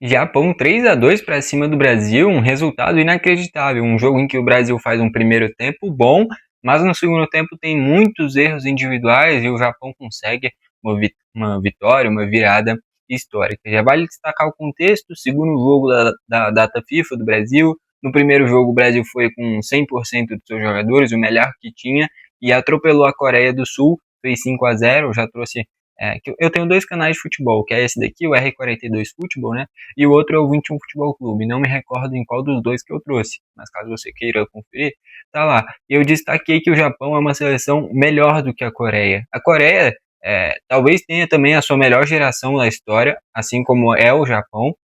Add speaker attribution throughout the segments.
Speaker 1: Japão 3-2 para cima do Brasil, um resultado inacreditável. Um jogo em que o Brasil faz um primeiro tempo bom, mas no segundo tempo tem muitos erros individuais e o Japão consegue uma vitória, uma virada histórica. Já vale destacar o contexto: segundo jogo da data FIFA do Brasil. No primeiro jogo, o Brasil foi com 100% dos seus jogadores, o melhor que tinha, e atropelou a Coreia do Sul, fez 5-0. Eu já trouxe. Eu tenho dois canais de futebol, que é esse daqui, o R42 Futebol, né? E o outro é o 21 Futebol Clube. Não me recordo em qual dos dois que eu trouxe, mas caso você queira conferir, tá lá. Eu destaquei que o Japão é uma seleção melhor do que a Coreia. A Coreia talvez tenha também a sua melhor geração da história, assim como é o Japão.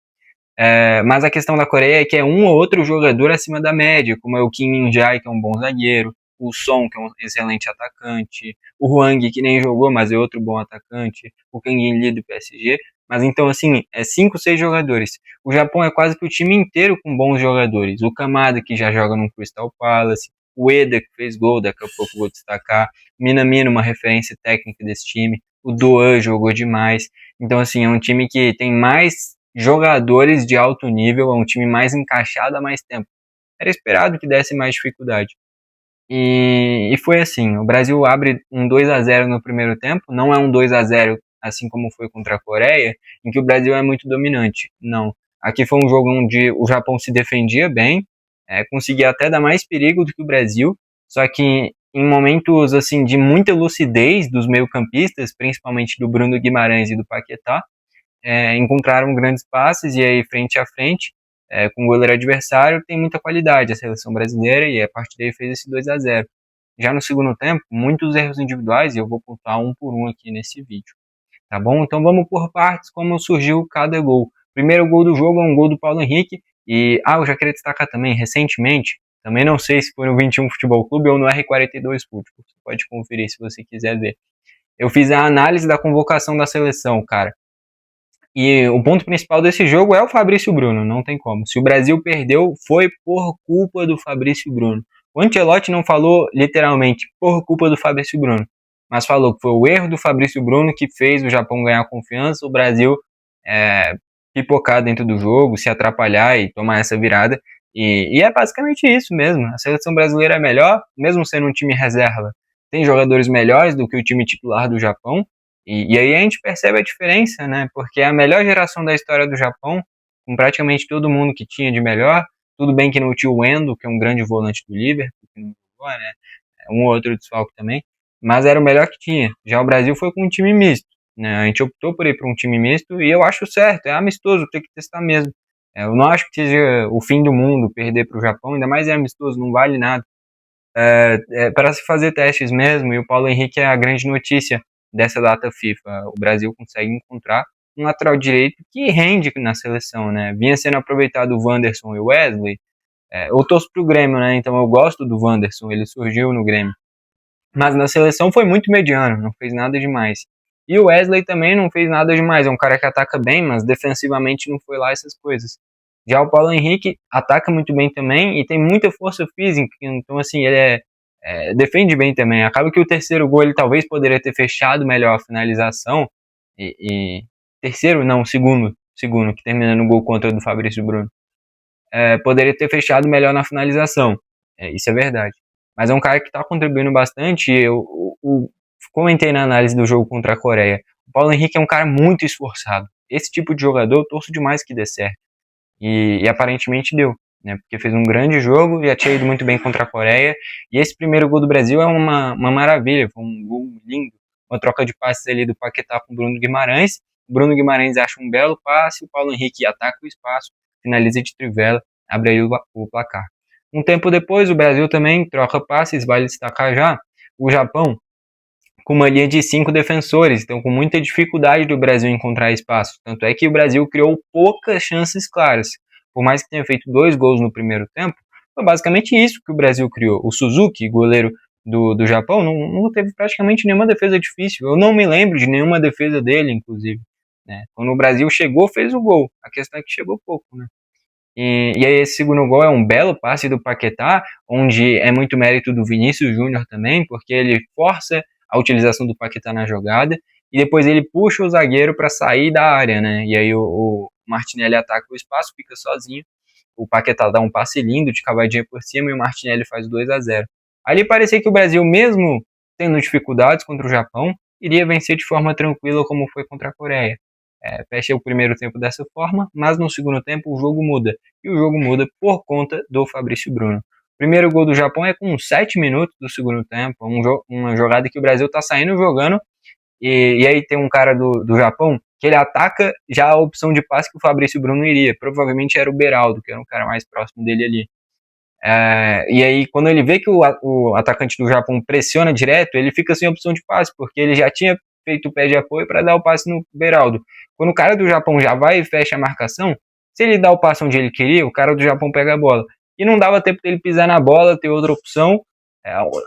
Speaker 1: Mas a questão da Coreia é que é um ou outro jogador acima da média, como é o Kim Min-jae, que é um bom zagueiro, o Son, que é um excelente atacante, o Hwang, que nem jogou, mas é outro bom atacante, o Kang In-lee do PSG. Mas então, assim, 5, 6 jogadores. O Japão é quase que o time inteiro com bons jogadores. O Kamada, que já joga no Crystal Palace, o Eda, que fez gol, daqui a pouco vou destacar, o Minamino, uma referência técnica desse time, o Doan jogou demais. Então, assim, é um time que tem mais jogadores de alto nível, é um time mais encaixado há mais tempo. Era esperado que desse mais dificuldade. E foi assim, o Brasil abre um 2-0 no primeiro tempo, não é um 2-0 assim como foi contra a Coreia, em que o Brasil é muito dominante, não. Aqui foi um jogo onde o Japão se defendia bem, conseguia até dar mais perigo do que o Brasil, só que em momentos assim de muita lucidez dos meio-campistas, principalmente do Bruno Guimarães e do Paquetá, encontraram grandes passes e aí frente a frente, com o goleiro adversário, tem muita qualidade a seleção brasileira e a partir daí fez esse 2-0. Já no segundo tempo, muitos erros individuais e eu vou pontuar um por um aqui nesse vídeo, tá bom? Então vamos por partes, como surgiu cada gol. Primeiro gol do jogo é um gol do Paulo Henrique e, eu já queria destacar também, recentemente, também não sei se foi no 21 Futebol Clube ou no R42 Futebol, você pode conferir se você quiser ver. Eu fiz a análise da convocação da seleção, cara. E o ponto principal desse jogo é o Fabrício Bruno, não tem como. Se o Brasil perdeu, foi por culpa do Fabrício Bruno. O Ancelotti não falou literalmente por culpa do Fabrício Bruno, mas falou que foi o erro do Fabrício Bruno que fez o Japão ganhar confiança, o Brasil pipocar dentro do jogo, se atrapalhar e tomar essa virada. E é basicamente isso mesmo. A seleção brasileira é melhor, mesmo sendo um time reserva. Tem jogadores melhores do que o time titular do Japão. E aí a gente percebe a diferença, né? Porque é a melhor geração da história do Japão, com praticamente todo mundo que tinha de melhor. Tudo bem que não tinha o Endo, que é um grande volante do Liverpool, que não jogou, né? Um ou outro desfalque também. Mas era o melhor que tinha. Já o Brasil foi com um time misto, né? A gente optou por ir para um time misto e eu acho certo, é amistoso, tem que testar mesmo. Eu não acho que seja o fim do mundo perder para o Japão, ainda mais é amistoso, não vale nada. Para se fazer testes mesmo, e o Paulo Henrique é a grande notícia dessa data FIFA. O Brasil consegue encontrar um lateral direito que rende na seleção, né? Vinha sendo aproveitado o Wanderson e o Wesley. Eu torço pro Grêmio, né? Então eu gosto do Wanderson, ele surgiu no Grêmio. Mas na seleção foi muito mediano, não fez nada demais. E o Wesley também não fez nada demais, é um cara que ataca bem, mas defensivamente não foi lá essas coisas. Já o Paulo Henrique ataca muito bem também e tem muita força física, então assim, ele defende bem também. Acaba que o terceiro gol ele talvez poderia ter fechado melhor a finalização. Terceiro, não, segundo, que termina no gol contra do Fabrício Bruno. Poderia ter fechado melhor na finalização. Isso é verdade. Mas é um cara que está contribuindo bastante. Eu comentei na análise do jogo contra a Coreia. O Paulo Henrique é um cara muito esforçado. Esse tipo de jogador eu torço demais que dê certo. E aparentemente deu, né? Porque fez um grande jogo, já tinha ido muito bem contra a Coreia. E esse primeiro gol do Brasil é uma maravilha. Foi um gol lindo. Uma troca de passes ali do Paquetá com o Bruno Guimarães. O Bruno Guimarães acha um belo passe. O Paulo Henrique ataca o espaço, finaliza de trivela, abre aí o placar. Um tempo depois, o Brasil também troca passes, vale destacar já o Japão com uma linha de 5 defensores, então com muita dificuldade do Brasil encontrar espaço. Tanto é que o Brasil criou poucas chances claras. Por mais que tenha feito 2 gols no primeiro tempo, foi basicamente isso que o Brasil criou. O Suzuki, goleiro do Japão, não teve praticamente nenhuma defesa difícil. Eu não me lembro de nenhuma defesa dele, inclusive. Né? Quando o Brasil chegou, fez o gol. A questão é que chegou pouco, né? E aí esse segundo gol é um belo passe do Paquetá, onde é muito mérito do Vinícius Júnior também, porque ele força a utilização do Paquetá na jogada, e depois ele puxa o zagueiro para sair da área, né? E aí o Martinelli ataca o espaço, fica sozinho, o Paquetá dá um passe lindo de cavadinha por cima e o Martinelli faz 2-0. Ali parecia que o Brasil, mesmo tendo dificuldades contra o Japão, iria vencer de forma tranquila como foi contra a Coreia. Fecha o primeiro tempo dessa forma, mas no segundo tempo o jogo muda. E o jogo muda por conta do Fabrício Bruno. O primeiro gol do Japão é com 7 minutos do segundo tempo, uma jogada que o Brasil está saindo jogando, e aí tem um cara do Japão que ele ataca já a opção de passe que o Fabrício Bruno iria. Provavelmente era o Beraldo, que era um cara mais próximo dele ali. E aí, quando ele vê que o atacante do Japão pressiona direto, ele fica sem opção de passe, porque ele já tinha feito o pé de apoio para dar o passe no Beraldo. Quando o cara do Japão já vai e fecha a marcação, se ele dá o passe onde ele queria, o cara do Japão pega a bola. E não dava tempo dele pisar na bola, ter outra opção.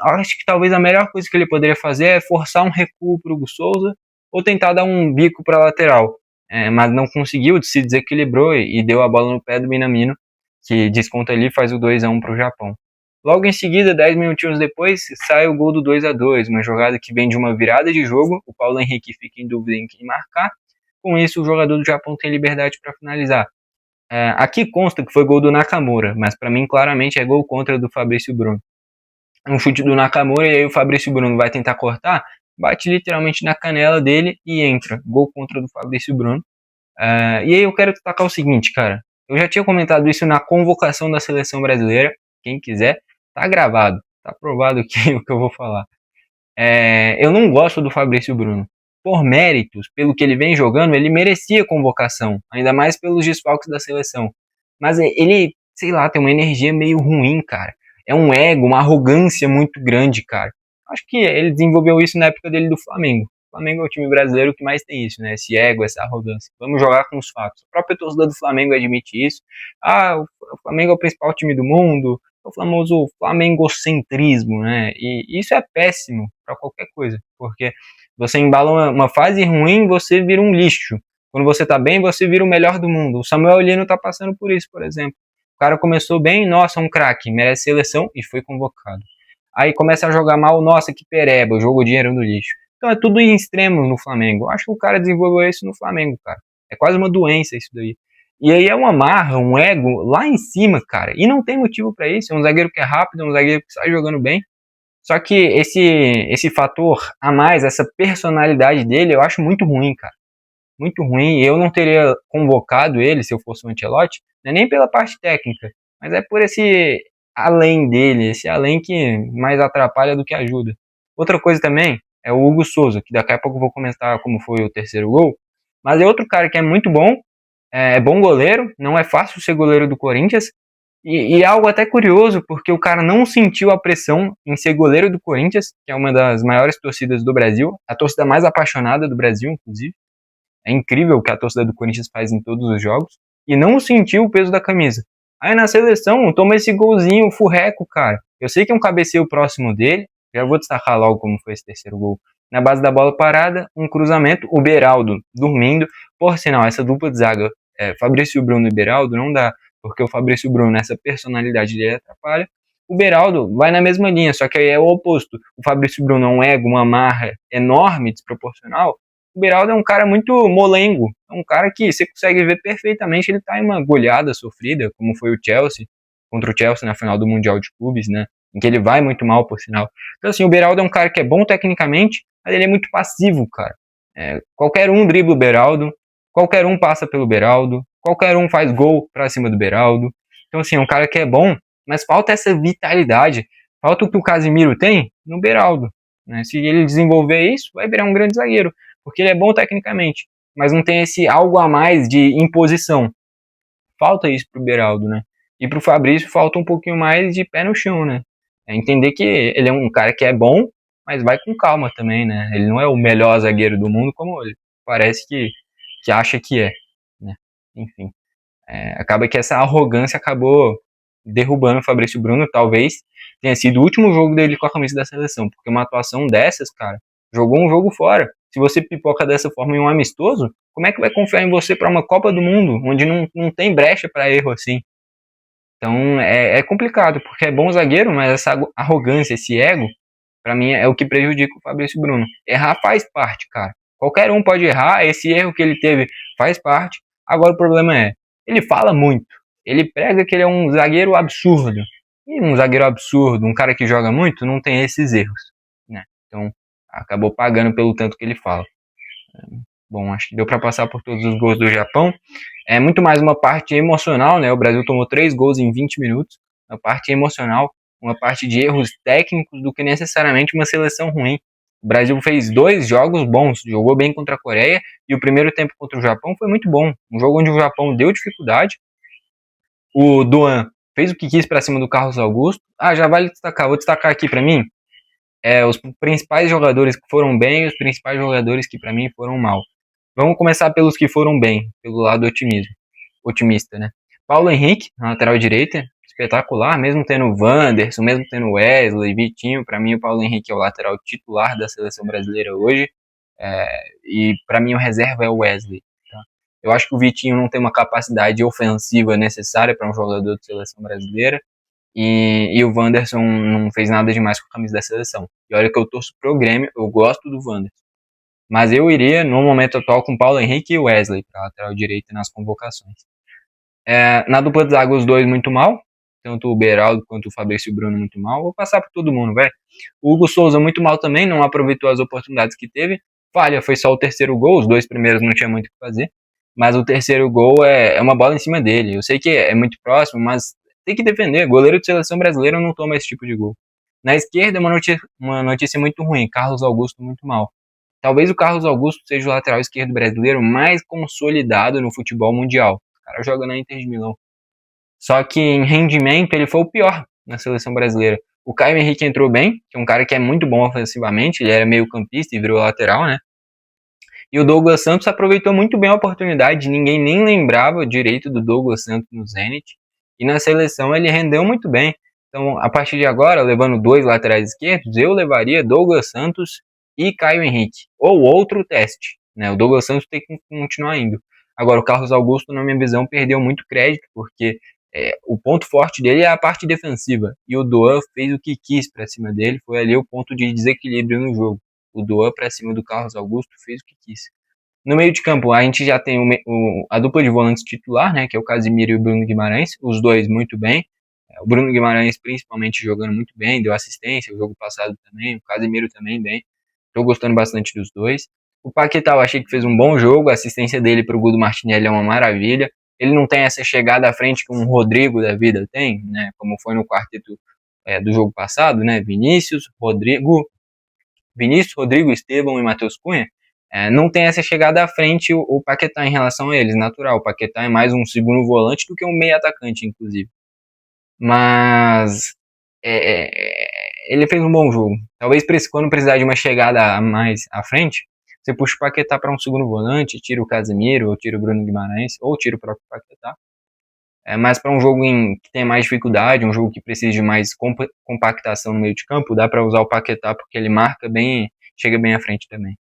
Speaker 1: Acho que talvez a melhor coisa que ele poderia fazer é forçar um recuo para o Hugo Souza ou tentar dar um bico para a lateral. Mas não conseguiu, se desequilibrou e deu a bola no pé do Minamino, que desconta ali e faz o 2-1 para o Japão. Logo em seguida, 10 minutinhos depois, sai o gol do 2-2, uma jogada que vem de uma virada de jogo, o Paulo Henrique fica em dúvida em quem marcar, com isso o jogador do Japão tem liberdade para finalizar. Aqui consta que foi gol do Nakamura, mas para mim claramente é gol contra do Fabrício Bruno. Um chute do Nakamura e aí o Fabrício Bruno vai tentar cortar, bate literalmente na canela dele e entra, gol contra do Fabrício Bruno. E aí eu quero destacar o seguinte, cara, eu já tinha comentado isso na convocação da seleção brasileira, quem quiser, tá gravado, tá provado aqui o que eu vou falar. Eu não gosto do Fabrício Bruno. Por méritos, pelo que ele vem jogando, ele merecia convocação, ainda mais pelos desfalques da seleção. Mas ele, sei lá, tem uma energia meio ruim, cara. É um ego, uma arrogância muito grande, cara. Acho que ele desenvolveu isso na época dele do Flamengo. O Flamengo é o time brasileiro que mais tem isso, né? Esse ego, essa arrogância. Vamos jogar com os fatos. A própria torcida do Flamengo admite isso. O Flamengo é o principal time do mundo. É o famoso flamengocentrismo, né? E isso é péssimo para qualquer coisa, porque você embala uma fase ruim, você vira um lixo. Quando você tá bem, você vira o melhor do mundo. O Samuel Lino tá passando por isso, por exemplo. O cara começou bem, nossa, um craque, merece seleção e foi convocado. Aí começa a jogar mal, nossa, que pereba, jogou dinheiro no lixo. Então é tudo em extremos no Flamengo. Acho que o cara desenvolveu isso no Flamengo, cara. É quase uma doença isso daí. E aí é uma marra, um ego lá em cima, cara. E não tem motivo para isso. É um zagueiro que é rápido, é um zagueiro que sai jogando bem. Só que esse fator a mais, essa personalidade dele, eu acho muito ruim, cara. Muito ruim. Eu não teria convocado ele se eu fosse o Ancelotti, não é nem pela parte técnica, mas é por esse além dele, esse além que mais atrapalha do que ajuda. Outra coisa também é o Hugo Souza, que daqui a pouco eu vou comentar como foi o terceiro gol, mas é outro cara que é muito bom, é bom goleiro, não é fácil ser goleiro do Corinthians, e algo até curioso, porque o cara não sentiu a pressão em ser goleiro do Corinthians, que é uma das maiores torcidas do Brasil, a torcida mais apaixonada do Brasil, inclusive. É incrível o que a torcida do Corinthians faz em todos os jogos, e não sentiu o peso da camisa. Aí na seleção, toma esse golzinho furreco, cara. Eu sei que é um cabeceio próximo dele, já vou destacar logo como foi esse terceiro gol. Na base da bola parada, um cruzamento, o Beraldo dormindo. Por sinal, essa dupla de zaga, Fabrício Bruno e Beraldo, não dá, porque o Fabrício Bruno, essa personalidade dele atrapalha. O Beraldo vai na mesma linha, só que aí é o oposto. O Fabrício Bruno é um ego, uma marra enorme, desproporcional. O Beraldo é um cara muito molengo, é um cara que você consegue ver perfeitamente, ele tá em uma goleada sofrida, como foi o Chelsea, contra o Chelsea na final do Mundial de Clubes, né, em que ele vai muito mal, por sinal. Então assim, o Beraldo é um cara que é bom tecnicamente, mas ele é muito passivo, cara. Qualquer um dribla o Beraldo, qualquer um passa pelo Beraldo, qualquer um faz gol pra cima do Beraldo. Então assim, é um cara que é bom, mas falta essa vitalidade, falta o que o Casemiro tem no Beraldo, né? Se ele desenvolver isso, vai virar um grande zagueiro, porque ele é bom tecnicamente, mas não tem esse algo a mais de imposição. Falta isso pro Beraldo, né? E pro Fabrício falta um pouquinho mais de pé no chão, né? Entender que ele é um cara que é bom, mas vai com calma também, né? Ele não é o melhor zagueiro do mundo como ele parece que acha que é, né? Enfim, acaba que essa arrogância acabou derrubando o Fabrício Bruno. Talvez tenha sido o último jogo dele com a camisa da seleção, porque uma atuação dessas, cara, jogou um jogo fora. Se você pipoca dessa forma em um amistoso, como é que vai confiar em você para uma Copa do Mundo, onde não tem brecha para erro assim? Então é complicado, porque é bom zagueiro, mas essa arrogância, esse ego, para mim é o que prejudica o Fabrício Bruno. Errar faz parte, cara. Qualquer um pode errar, esse erro que ele teve faz parte, Agora o problema é, ele fala muito, ele prega que ele é um zagueiro absurdo. E um zagueiro absurdo, um cara que joga muito, não tem esses erros, né? Então, acabou pagando pelo tanto que ele fala. Bom, acho que deu para passar por todos os gols do Japão. É muito mais uma parte emocional, né? O Brasil tomou 3 gols em 20 minutos. Uma parte emocional, uma parte de erros técnicos do que necessariamente uma seleção ruim. O Brasil fez 2 jogos bons, jogou bem contra a Coreia e o primeiro tempo contra o Japão foi muito bom. Um jogo onde o Japão deu dificuldade. O Duan fez o que quis para cima do Carlos Augusto. Já vale destacar, vou destacar aqui para mim os principais jogadores que foram bem e os principais jogadores que para mim foram mal. Vamos começar pelos que foram bem, pelo lado otimista, né? Paulo Henrique, na lateral direita, espetacular, mesmo tendo o Wanderson, mesmo tendo o Wesley, Vitinho, para mim o Paulo Henrique é o lateral titular da seleção brasileira hoje, e para mim o reserva é o Wesley. Tá? Eu acho que o Vitinho não tem uma capacidade ofensiva necessária para um jogador de seleção brasileira, e o Wanderson não fez nada demais com a camisa da seleção. E olha que eu torço pro Grêmio, eu gosto do Wanderson. Mas eu iria, no momento atual, com Paulo Henrique e Wesley para lateral direita nas convocações. Na dupla de zaga, os dois muito mal. Tanto o Beraldo quanto o Fabrício Bruno muito mal. Vou passar por todo mundo, velho. O Hugo Souza muito mal também, não aproveitou as oportunidades que teve. Falha, foi só o terceiro gol. Os 2 primeiros não tinha muito o que fazer. Mas o terceiro gol é uma bola em cima dele. Eu sei que é muito próximo, mas tem que defender. Goleiro de seleção brasileira não toma esse tipo de gol. Na esquerda, uma notícia muito ruim. Carlos Augusto muito mal. Talvez o Carlos Augusto seja o lateral esquerdo brasileiro mais consolidado no futebol mundial. O cara joga na Inter de Milão. Só que em rendimento ele foi o pior na seleção brasileira. O Caio Henrique entrou bem, que é um cara que é muito bom ofensivamente, ele era meio campista e virou lateral, né? E o Douglas Santos aproveitou muito bem a oportunidade, ninguém nem lembrava direito do Douglas Santos no Zenit. E na seleção ele rendeu muito bem. Então, a partir de agora, levando 2 laterais esquerdos, eu levaria Douglas Santos e Caio Henrique. Ou outro teste, né? O Douglas Santos tem que continuar indo. Agora, o Carlos Augusto, na minha visão, perdeu muito crédito, porque o ponto forte dele é a parte defensiva. E o Doan fez o que quis para cima dele, foi ali o ponto de desequilíbrio no jogo. O Doan para cima do Carlos Augusto fez o que quis. No meio de campo, a gente já tem a dupla de volantes titular, né, que é o Casimiro e o Bruno Guimarães, os dois muito bem. O Bruno Guimarães principalmente jogando muito bem, deu assistência, o jogo passado também, o Casimiro também bem. Estou gostando bastante dos dois. O Paquetá eu achei que fez um bom jogo, a assistência dele para o Gudo Martinelli é uma maravilha. Ele não tem essa chegada à frente que um Rodrigo da vida tem, né, como foi no quarteto do jogo passado, né, Vinícius, Rodrigo, Estevão e Matheus Cunha. Não tem essa chegada à frente o Paquetá em relação a eles, natural. O Paquetá é mais um segundo volante do que um meio atacante, inclusive. Mas ele fez um bom jogo. Talvez quando precisar de uma chegada mais à frente, você puxa o Paquetá para um segundo volante, tira o Casemiro, ou tira o Bruno Guimarães, ou tira o próprio Paquetá. Mas para um jogo que tem mais dificuldade, um jogo que precisa de mais compactação no meio de campo, dá para usar o Paquetá porque ele marca bem, chega bem à frente também.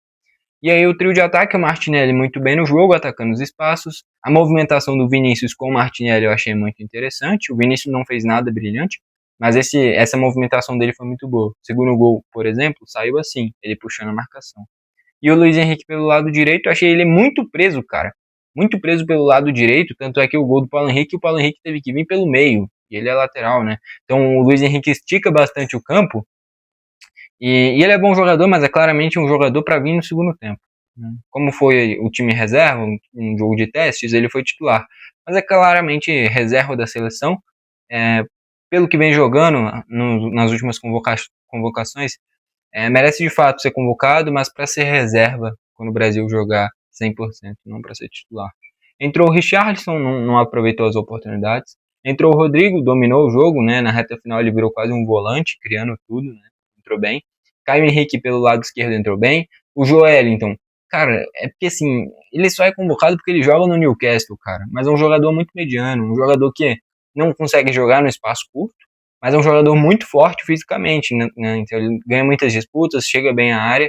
Speaker 1: E aí o trio de ataque, o Martinelli muito bem no jogo, atacando os espaços. A movimentação do Vinícius com o Martinelli eu achei muito interessante. O Vinícius não fez nada brilhante, mas essa movimentação dele foi muito boa. O segundo gol, por exemplo, saiu assim, ele puxando a marcação. E o Luiz Henrique pelo lado direito, eu achei ele muito preso, cara. Muito preso pelo lado direito, tanto é que o gol do Paulo Henrique, o Paulo Henrique teve que vir pelo meio, e ele é lateral, né? Então o Luiz Henrique estica bastante o campo, e ele é bom jogador, mas é claramente um jogador para vir no segundo tempo. Como foi o time reserva, um jogo de testes, ele foi titular. Mas é claramente reserva da seleção. Pelo que vem jogando nas últimas convocações, merece de fato ser convocado, mas para ser reserva quando o Brasil jogar 100%, não para ser titular. Entrou o Richarlison, não aproveitou as oportunidades. Entrou o Rodrigo, dominou o jogo, né? Na reta final ele virou quase um volante, criando tudo, né? Entrou bem. Caio Henrique pelo lado esquerdo entrou bem. O Joelinton, cara, é porque assim, ele só é convocado porque ele joga no Newcastle, cara. Mas é um jogador muito mediano, um jogador que não consegue jogar no espaço curto, mas é um jogador muito forte fisicamente, né? Então ele ganha muitas disputas, chega bem à área.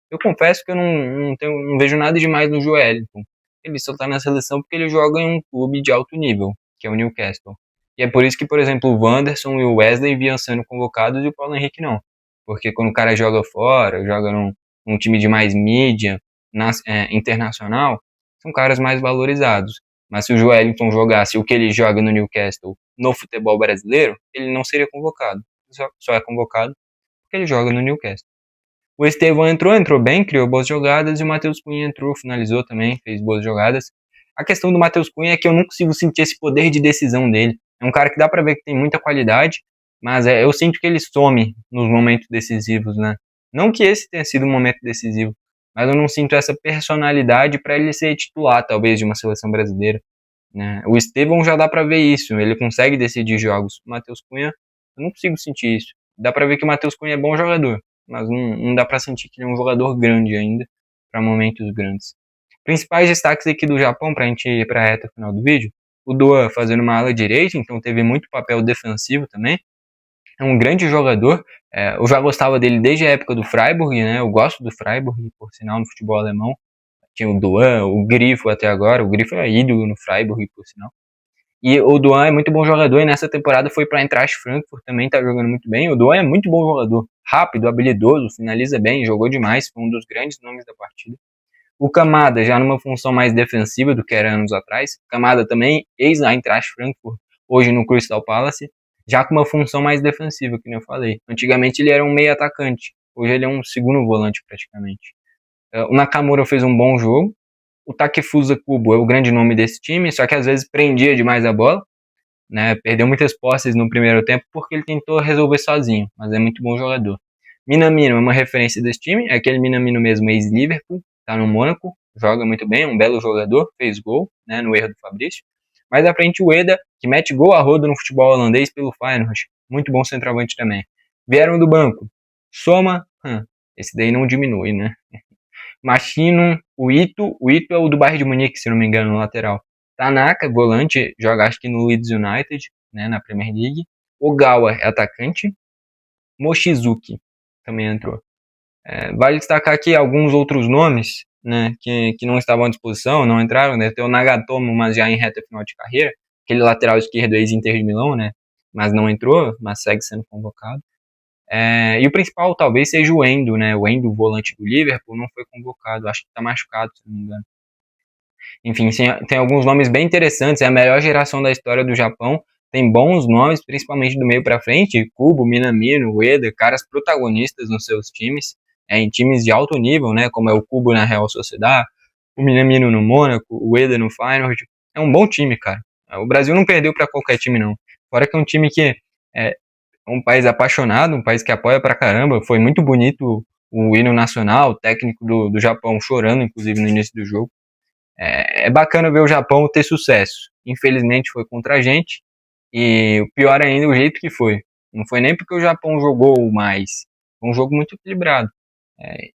Speaker 1: Eu confesso que eu não vejo nada demais no Joelinton. Ele só tá na seleção porque ele joga em um clube de alto nível, que é o Newcastle. E é por isso que, por exemplo, o Wanderson e o Wesley vinham sendo convocados e o Paulo Henrique não. Porque quando o cara joga fora, joga num time de mais mídia, internacional, são caras mais valorizados. Mas se o Joelinton jogasse o que ele joga no Newcastle no futebol brasileiro, ele não seria convocado. Só é convocado porque ele joga no Newcastle. O Estevão entrou bem, criou boas jogadas, e o Matheus Cunha entrou, finalizou também, fez boas jogadas. A questão do Matheus Cunha é que eu não consigo sentir esse poder de decisão dele. É um cara que dá pra ver que tem muita qualidade, mas eu sinto que ele some nos momentos decisivos, né? Não que esse tenha sido um momento decisivo, mas eu não sinto essa personalidade para ele ser titular, talvez, de uma seleção brasileira, né? O Estevão já dá pra ver isso, ele consegue decidir jogos. O Matheus Cunha, eu não consigo sentir isso. Dá pra ver que o Matheus Cunha é bom jogador, mas não dá pra sentir que ele é um jogador grande ainda, para momentos grandes. Principais destaques aqui do Japão, pra gente ir pra reta final do vídeo: o Doan fazendo uma ala direita, então teve muito papel defensivo também. É um grande jogador, eu já gostava dele desde a época do Freiburg, né? Eu gosto do Freiburg, por sinal, no futebol alemão. Tinha o Doan, o Grifo até agora, o Grifo é ídolo no Freiburg, por sinal. E o Doan é muito bom jogador, e nessa temporada foi para Eintracht Frankfurt, também tá jogando muito bem. O Doan é muito bom jogador, rápido, habilidoso, finaliza bem, jogou demais, foi um dos grandes nomes da partida. O Kamada, já numa função mais defensiva do que era anos atrás. Kamada também, ex-Eintracht Frankfurt, hoje no Crystal Palace, já com uma função mais defensiva, que eu falei. Antigamente ele era um meio atacante, hoje ele é um segundo volante praticamente. O Nakamura fez um bom jogo. O Takefusa Kubo é o grande nome desse time, só que às vezes prendia demais a bola, né? Perdeu muitas posses no primeiro tempo porque ele tentou resolver sozinho, mas é muito bom jogador. Minamino é uma referência desse time, é aquele Minamino mesmo, ex-Liverpool, tá no Mônaco, joga muito bem, é um belo jogador, fez gol, né, no erro do Fabrício. Mais à frente o Eda, que mete gol a rodo no futebol holandês pelo Feyenoord, muito bom centroavante também. Vieram do banco, Soma, esse daí não diminui, né? Machino, o Ito é o do Bayern de Munique, se não me engano, no lateral. Tanaka, volante, joga acho que no Leeds United, né, na Premier League. Ogawa é atacante. Mochizuki também entrou. Vale destacar aqui alguns outros nomes, né, que não estavam à disposição, não entraram, né? Tem o Nagatomo, mas já em reta final de carreira, aquele lateral esquerdo ex-Inter de Milão, né, mas não entrou, mas segue sendo convocado. E o principal talvez seja o Endo, né? O Endo, volante do Liverpool, não foi convocado, acho que está machucado, se não me engano. Enfim, tem alguns nomes bem interessantes, é a melhor geração da história do Japão, tem bons nomes, principalmente do meio para frente, Kubo, Minamino, Ueda, caras protagonistas nos seus times, em times de alto nível, né? Como é o Kubo na Real Sociedad, o Minamino no Mônaco, o Ueda no Feyenoord. É um bom time, cara. O Brasil não perdeu para qualquer time, não. Fora que é um time que é um país apaixonado, um país que apoia pra caramba. Foi muito bonito o hino nacional, o técnico do Japão chorando, inclusive, no início do jogo. É bacana ver o Japão ter sucesso. Infelizmente foi contra a gente, e o pior ainda, o jeito que foi. Não foi nem porque o Japão jogou mais, foi um jogo muito equilibrado.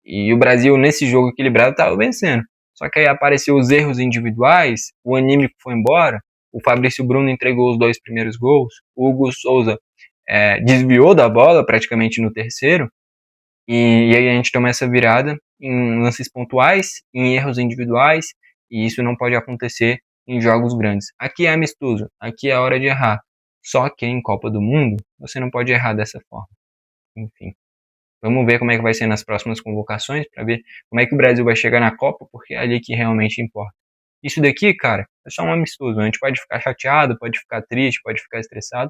Speaker 1: E o Brasil, nesse jogo equilibrado, estava vencendo. Só que aí apareceu os erros individuais, o anímico foi embora, o Fabrício Bruno entregou os 2 primeiros gols, o Hugo Souza desviou da bola praticamente no terceiro, e aí a gente toma essa virada em lances pontuais, em erros individuais, e isso não pode acontecer em jogos grandes. Aqui é amistoso, aqui é a hora de errar. Só que em Copa do Mundo, você não pode errar dessa forma. Enfim, vamos ver como é que vai ser nas próximas convocações, para ver como é que o Brasil vai chegar na Copa, porque é ali que realmente importa. Isso daqui, cara, é só um amistoso. A gente pode ficar chateado, pode ficar triste, pode ficar estressado,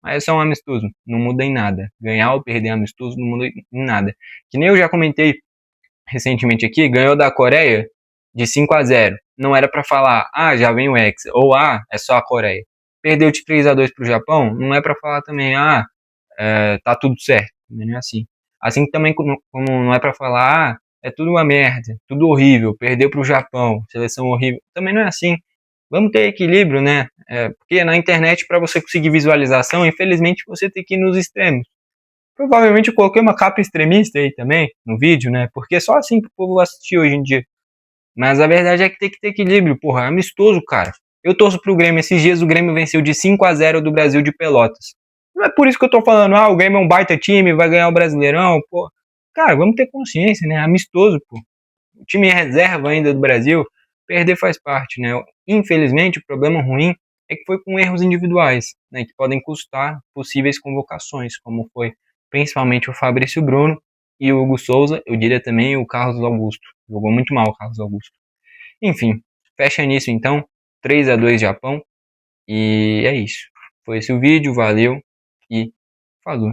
Speaker 1: mas é só um amistoso, não muda em nada. Ganhar ou perder amistoso não muda em nada. Que nem eu já comentei recentemente aqui, ganhou da Coreia de 5-0. Não era para falar, já vem o Hexa, ou é só a Coreia. Perdeu de 3-2 pro Japão, não é para falar também, tá tudo certo. Não é assim. Assim também como não é para falar, é tudo uma merda, tudo horrível, perdeu pro Japão, seleção horrível. Também não é assim. Vamos ter equilíbrio, né? Porque na internet, para você conseguir visualização, infelizmente você tem que ir nos extremos. Provavelmente eu coloquei uma capa extremista aí também, no vídeo, né? Porque é só assim que o povo assistir hoje em dia. Mas a verdade é que tem que ter equilíbrio, porra. É amistoso, cara. Eu torço pro Grêmio. Esses dias o Grêmio venceu de 5-0 do Brasil de Pelotas. Não é por isso que eu tô falando, o Grêmio é um baita time, vai ganhar o Brasileirão, pô. Cara, vamos ter consciência, né? Amistoso, pô. O time é reserva ainda do Brasil, perder faz parte, né? Infelizmente, o problema ruim é que foi com erros individuais, né? Que podem custar possíveis convocações, como foi principalmente o Fabrício Bruno e o Hugo Souza, eu diria também o Carlos Augusto. Jogou muito mal o Carlos Augusto. Enfim, fecha nisso então. 3-2 Japão. E é isso. Foi esse o vídeo, valeu e falou.